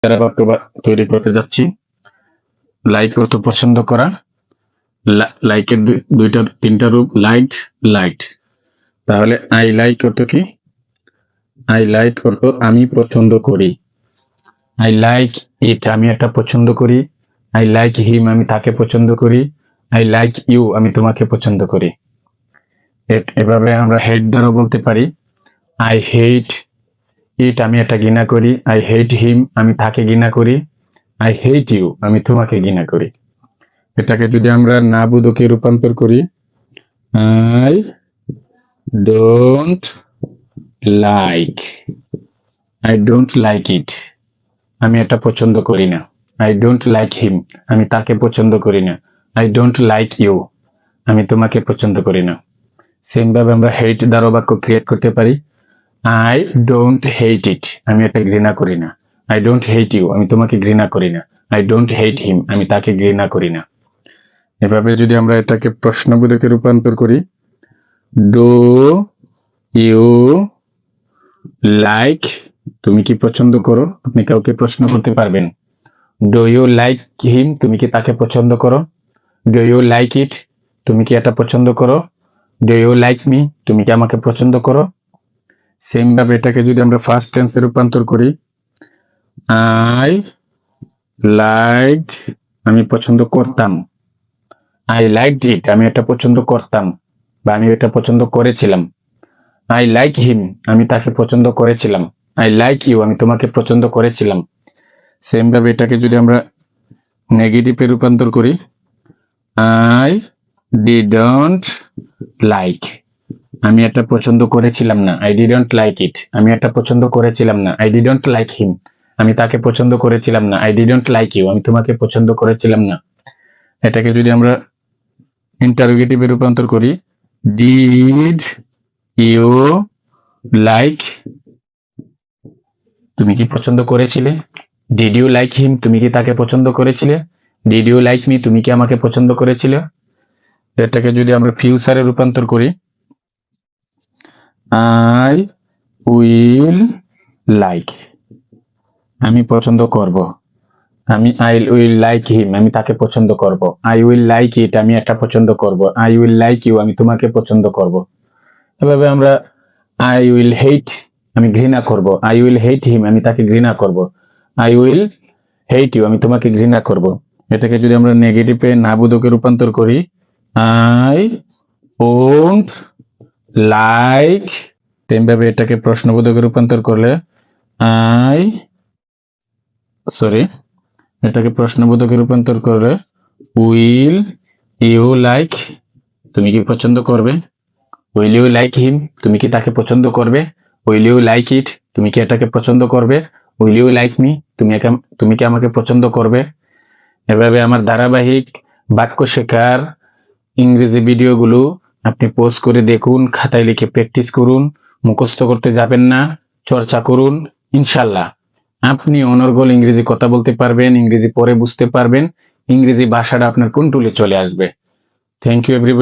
যারা বাক্য তৈরি করতে যাচ্ছি। লাইক অর্থ পছন্দ করা। লাইকের তিনটা রূপ, লাইট, লাইট। তাহলে আই লাইক অর্থ কি? আই লাইক অর্থ আমি পছন্দ করি। আই লাইক ইট আমি এটা পছন্দ করি। আই লাইক হিম আমি তাকে পছন্দ করি। আই লাইক ইউ আমি তোমাকে পছন্দ করি। এভাবে আমরা হেট দ্বারা বলতে পারি। আই হেট ইট আমি এটা ঘৃণা করি। আই হেট হিম আমি তাকে ঘৃণা করি। আই হেট ইউ আমি তোমাকে ঘৃণা করি। এটাকে যদি আমরা না বোধকে রূপান্তর করি, I don't like, I don't like it আমি এটা পছন্দ করি না। আই ডোন্ট লাইক হিম আমি তাকে পছন্দ করি না। আই ডোন্ট লাইক ইউ আমি তোমাকে পছন্দ করি না। সেম ভাবে আমরা হেট দ্বারা বাক্য ক্রিয়েট করতে পারি। আই ডোন্ট হেট ইট আমি এটা ঘৃণা করি না। আই ডোন্ট হেট ইউ আমি তোমাকে ঘৃণা করি না। আই ডোন্ট হেট হিম আমি তাকে ঘৃণা করি না। এভাবে যদি আমরা এটাকে প্রশ্নবোধকে রূপান্তর করি, ডু ইউ লাইক তুমি কি পছন্দ করো? আপনি কাউকে প্রশ্ন করতে পারবেন। ডু ইউ লাইক হিম তুমি কি তাকে পছন্দ করো? ডু ইউ লাইক ইট তুমি কি এটা পছন্দ করো? ডু ইউ লাইক মি তুমি কি আমাকে পছন্দ করো? সেম ভাবে এটাকে যদি আমরা ফার্স্ট টেন্সে রূপান্তর করি, আই লাইক আমি পছন্দ করতাম। আই লাইকড ইট আমি এটা পছন্দ করতাম বা আমি এটা পছন্দ করেছিলাম। আই লাইক হিম আমি তাকে পছন্দ করেছিলাম। আই লাইক ইউ আমি তোমাকে পছন্দ করেছিলাম। সেম ভাবে এটাকে যদি আমরা নেগেটিভে রূপান্তর করি, আই ডিডন্ট লাইক আমি এটা পছন্দ করেছিলাম না। আই ডিডন্ট লাইক ইট আমি এটা পছন্দ করেছিলাম না। আই ডিডন্ট লাইক হিম আমি তাকে পছন্দ করেছিলাম না। আই ডিডন্ট লাইক ইউ আমি তোমাকে পছন্দ করেছিলাম না। এটাকে যদি আমরা ইন্টারোগেটিভে রূপান্তর করি, ডিড ইউ লাইক তুমি কি পছন্দ করেছিলে? ডিড ইউ লাইক হিম তুমি কি তাকে পছন্দ করেছিলে? ডিড ইউ লাইক মি তুমি কি আমাকে পছন্দ করেছিলে? এটাকে যদি আমরা ফিউচারে রূপান্তর করি, আই উইল লাইক আমি পছন্দ করব। আই উইল লাইক হিম আমি তাকে পছন্দ করব। আই উইল লাইক ইট আমি এটা পছন্দ করব। আই উইল লাইক ইউ আমি তোমাকে পছন্দ করব। এভাবে আমরা আই উইল হেট আমি ঘৃণা করব। আই উইল হেট হিম আমি তাকে ঘৃণা করব। আই উইল হেট ইউ আমি তোমাকে ঘৃণা করব। এটাকে যদি আমরা নেগেটিভে না বোধকে রূপান্তর করি, আই ওন্ট লাইক তেমভাবে এটাকে প্রশ্নবোধকে রূপান্তর করলে এটাকে প্রশ্নবোধকে রূপান্তর করলে উইল ইউ লাইক তুমি কি পছন্দ করবে? উইল ইউ লাইক হিম তুমি কি তাকে পছন্দ করবে? উইল ইউ লাইক ইট তুমি কি এটাকে পছন্দ করবে? উইল ইউ লাইক মি তুমি কি আমাকে পছন্দ করবে? এভাবে আমার ধারাবাহিক বাক্য শেখার ইংরেজি ভিডিওগুলো আপনি পোস্ট করে দেখুন, খাতায় লিখে প্র্যাকটিস করুন, মুখস্থ করতে যাবেন না, চর্চা করুন। ইনশাল্লাহ আপনি অনর্গল ইংরেজি কথা বলতে পারবেন, ইংরেজি পড়ে বুঝতে পারবেন, ইংরেজি ভাষাটা আপনার কন্ট্রোলে চলে আসবে। Thank you everybody.